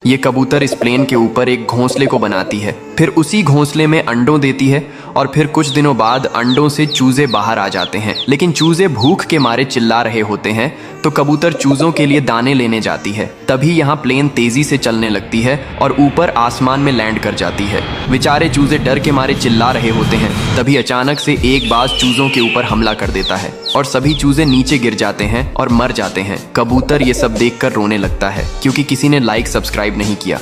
ये कबूतर इस प्लेन के ऊपर एक घोंसले को बनाती है, फिर उसी घोंसले में अंडों देती है और फिर कुछ दिनों बाद अंडों से चूजे बाहर आ जाते हैं। लेकिन चूजे भूख के मारे चिल्ला रहे होते हैं, तो कबूतर चूजों के लिए दाने लेने जाती है। तभी यहाँ प्लेन तेजी से चलने लगती है और ऊपर आसमान में लैंड कर जाती है। बेचारे चूजे डर के मारे चिल्ला रहे होते हैं। तभी अचानक से एक बाज चूजों के ऊपर हमला कर देता है और सभी चूजे नीचे गिर जाते हैं और मर जाते हैं। कबूतर ये सब देखकर रोने लगता है क्योंकि किसी ने लाइक सब्सक्राइब नहीं किया।